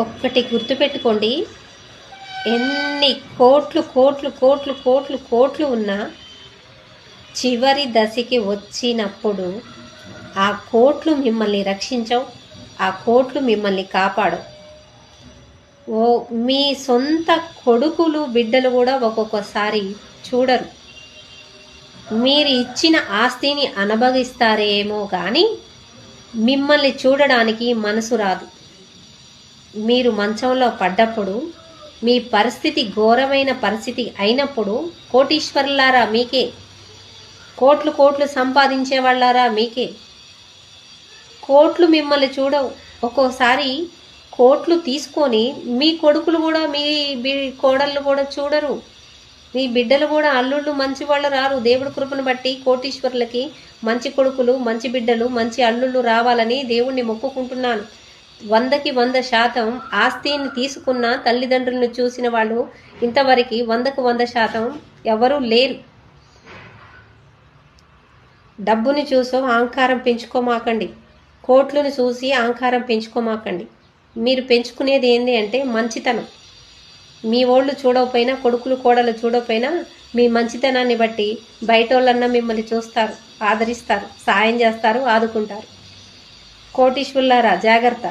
ఒక్కటి గుర్తుపెట్టుకోండి, ఎన్ని కోట్లు కోట్లు కోట్లు కోట్లు కోట్లు ఉన్నా చివరి దశకి వచ్చినప్పుడు ఆ కోట్లు మిమ్మల్ని రక్షించవు, ఆ కోట్లు మిమ్మల్ని కాపాడవు. మీ సొంత కొడుకులు బిడ్డలు కూడా ఒక్కొక్కసారి చూడరు. మీరు ఇచ్చిన ఆస్తిని అనుభవిస్తారేమో కానీ మిమ్మల్ని చూడడానికి మనసు రాదు. మీరు మంచంలో పడ్డప్పుడు, మీ పరిస్థితి ఘోరమైన పరిస్థితి అయినప్పుడు, కోటీశ్వరులారా మీకే, కోట్లు కోట్లు సంపాదించే వాళ్ళారా మీకే, కోట్లు మిమ్మల్ని చూడవు. ఒక్కోసారి కోట్లు తీసుకొని మీ కొడుకులు కూడా, మీ కోడళ్ళు కూడా చూడరు. మీ బిడ్డలు కూడా, అల్లుళ్ళు మంచి వాళ్ళు రారు. దేవుడి కృపను బట్టి కోటీశ్వరులకి మంచి కొడుకులు, మంచి బిడ్డలు, మంచి అల్లుళ్ళు రావాలని దేవుణ్ణి మొక్కుకుంటున్నాను. 100కి 100% ఆస్తిని తీసుకున్న తల్లిదండ్రులను చూసిన వాళ్ళు ఇంతవరకు 100కు 100% ఎవరూ లేరు. డబ్బుని చూసో అహంకారం పెంచుకోమాకండి, కోట్లను చూసి అహంకారం పెంచుకోమాకండి. మీరు పెంచుకునేది ఏంటి అంటే మంచితనం. మీ ఓళ్ళు చూడకపోయినా, కొడుకులు కోడలు చూడకపోయినా మీ మంచితనాన్ని బట్టి బయట వాళ్ళన్నా మిమ్మల్ని చూస్తారు, ఆదరిస్తారు, సాయం చేస్తారు, ఆదుకుంటారు. కోటీశ్వరులారా జాగ్రత్త.